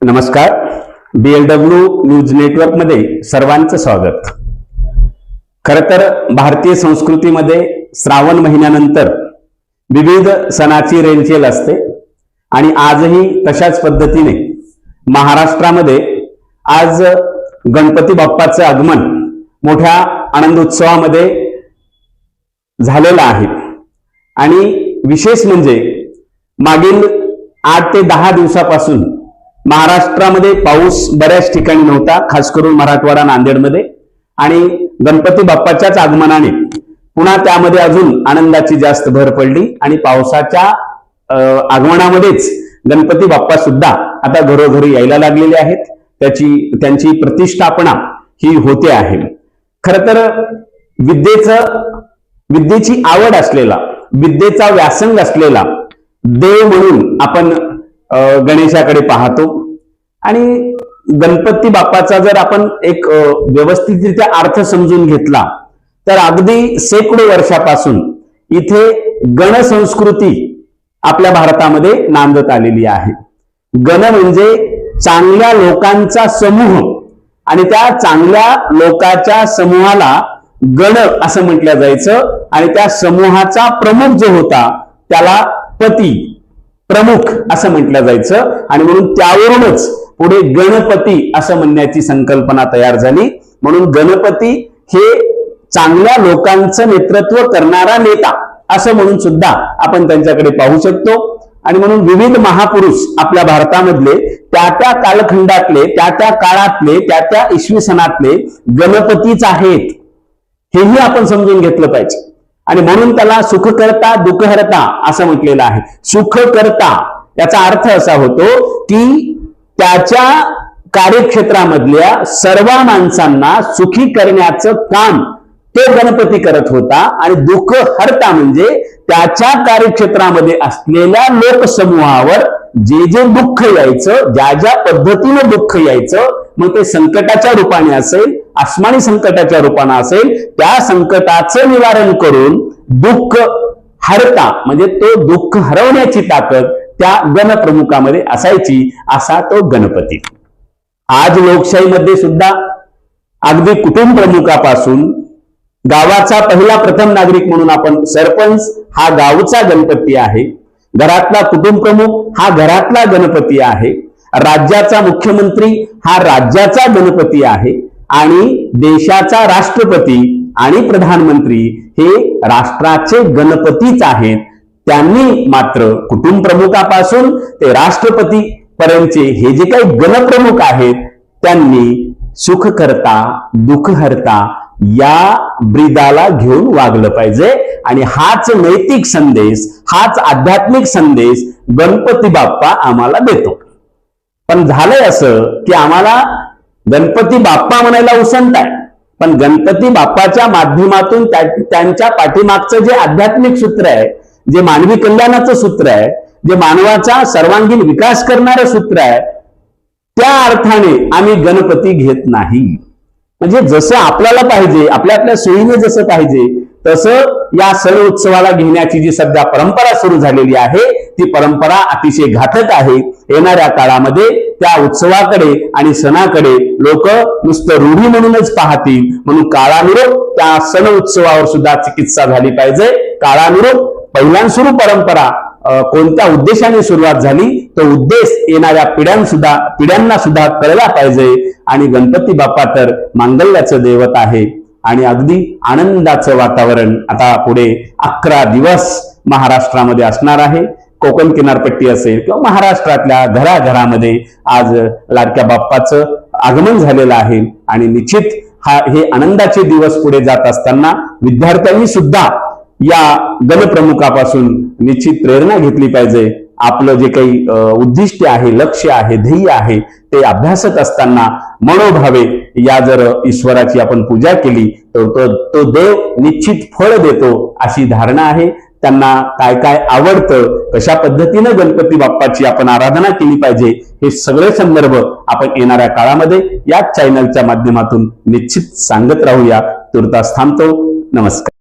नमस्कार. BLW news network मध्ये सर्वांचं स्वागत. खरं तर भारतीय संस्कृतीमध्ये श्रावण महिन्यानंतर विविध सणाची रेलचेल असते आणि आजही तशाच पद्धतीने महाराष्ट्रामध्ये आज गणपती बाप्पाचं आगमन मोठ्या आनंद उत्सवामध्ये झालेलं आहे. आणि विशेष म्हणजे मागील 8 ते 10 दिवसापासून महाराष्ट्रामध्ये पाऊस बऱ्याच ठिकाणी नव्हता, खास करून मराठवाडा नांदेडमध्ये. आणि गणपती बाप्पाच्याच आगमनाने पुन्हा त्यामध्ये अजून आनंदाची जास्त भर पडली आणि पावसाच्या आगमनामध्येच गणपती बाप्पा सुद्धा आता घरोघरी यायला लागलेले आहेत. त्यांची प्रतिष्ठापना ही होते आहे. खर तर विद्येची आवड असलेला, विद्येचा व्यासंग असलेला देव म्हणून आपण गणेशाकडे पाहतो. आणि गणपती बाप्पाचा जर आपण एक व्यवस्थितरित्या अर्थ समजून घेतला तर अगदी शेकडो वर्षापासून इथे गणसंस्कृती आपल्या भारतामध्ये नांदत आलेली आहे. गण म्हणजे चांगल्या लोकांचा समूह आणि त्या चांगल्या लोकांच्या समूहाला गण असं म्हटलं जायचं. आणि त्या समूहाचा प्रमुख जो होता त्याला पती, प्रमुख असं म्हटलं जायचं. आणि म्हणून त्यावरूनच पुढे गणपती असं म्हणण्याची संकल्पना तयार झाली. म्हणून गणपती हे चांगल्या लोकांचं नेतृत्व करणारा नेता असं म्हणून सुद्धा आपण त्यांच्याकडे पाहू शकतो. आणि म्हणून विविध महापुरुष आपल्या भारतामधले त्या कालखंडातले, त्या काळातले, त्या इसवी सणातले गणपतीच आहेत, हेही आपण समजून घेतलं पाहिजे. आणि म्हणून त्याला सुखकर्ता दुःखहर्ता असं म्हटलेलं आहे. सुखकर्ता याचा अर्थ असा होतो की त्याच्या कार्यक्षेत्रामधल्या सर्व माणसांना सुखी करण्याचं काम तो गणपती करत होता. आणि दुःखहर्ता म्हणजे त्याच्या कार्यक्षेत्रामध्ये असलेल्या लोकसमूहावर जे दुःख यायचं, ज्या पद्धतीनं दुःख यायचं, मग ते संकटाच्या रूपाने असेल, आसमानी संकटाच्या रूपाने असेल, त्या संकटाचं निवारण करून दुःख हरता म्हणजे तो दुःख हरवण्याची ताकद त्या गणप्रमुखामध्ये असायची. असा तो गणपती. आज लोकशाहीमध्ये सुद्धा अगदी कुटुंब प्रमुखापासून गावाचा पहिला प्रथम नागरिक म्हणून आपण सरपंच हा गावचा गणपती आहे, घरातला कुटुंब प्रमुख हा घरातला गणपती आहे, राज्याचा मुख्यमंत्री हा राज्याचा गणपती आहे, आणि देशाचा राष्ट्रपती आणि प्रधानमंत्री हे राष्ट्राचे गणपतीच आहेत. त्यांनी मात्र कुटुंब प्रमुखापासून ते राष्ट्रपती पर्यंतचे हे जे काही गणप्रमुख आहेत त्यांनी सुखकर्ता दुःखहर्ता या ब्रीदाला घेऊन वागलं पाहिजे. आणि हाच नैतिक संदेश, हाच आध्यात्मिक संदेश गणपती बाप्पा आम्हाला देतो. पण झालंय असं की आम्हाला गणपती बाप्पा म्हणायला उसंत आहे, पण गणपती बाप्पाच्या माध्यमातून त्यांच्या पाठीमागचं जे आध्यात्मिक सूत्र आहे, जे मानवी कल्याणाचं सूत्र आहे, जे मानवाचा सर्वांगीण विकास करणारं सूत्र आहे, त्या अर्थाने आम्ही गणपती घेत नाही. म्हणजे जसं आपल्याला पाहिजे, आपल्या सोयीने जसं पाहिजे तसं या सण उत्सवाला घेण्याची जी सध्या परंपरा सुरू झालेली आहे ती परंपरा अतिशय घातक आहे. येणाऱ्या काळामध्ये त्या उत्सवाकडे आणि सणाकडे लोक नुसतं रूढी म्हणूनच पाहतील. म्हणून काळानुरूप त्या सण उत्सवावर सुद्धा चिकित्सा झाली पाहिजे. काळानुरूप पहिल्यानसुरू परंपरा कोणत्या उद्देशाने सुरुवात झाली तो उद्देश येणाऱ्या पिढ्यांना सुद्धा कळला पाहिजे. आणि गणपती बाप्पा तर मांगल्याचं दैवत आहे. आणि अगदी आनंदाचं वातावरण आता पुढे 11 दिवस महाराष्ट्रामध्ये असणार आहे. कोकण किनारपट्टी असेल किंवा महाराष्ट्रातल्या घराघरामध्ये आज लाडक्या बाप्पाचं आगमन झालेलं आहे. आणि निश्चित हे आनंदाचे दिवस पुढे जात असताना विद्यार्थ्यांनी सुद्धा या गणप्रमुखापासून निश्चित प्रेरणा घेतली पाहिजे. आपलं जे काही उद्दिष्ट आहे, लक्ष्य आहे, ध्येय आहे ते अभ्यासत असताना मनोभावे या जर ईश्वराची आपण पूजा केली तर तो देव निश्चित फळ देतो अशी धारणा आहे. त्यांना काय काय आवडतं, कशा पद्धतीनं गणपती बाप्पाची आपण आराधना केली पाहिजे हे सगळे संदर्भ आपण येणाऱ्या काळामध्ये या चॅनलच्या माध्यमातून निश्चित सांगत राहूया. तुर्तास थांबतो. नमस्कार.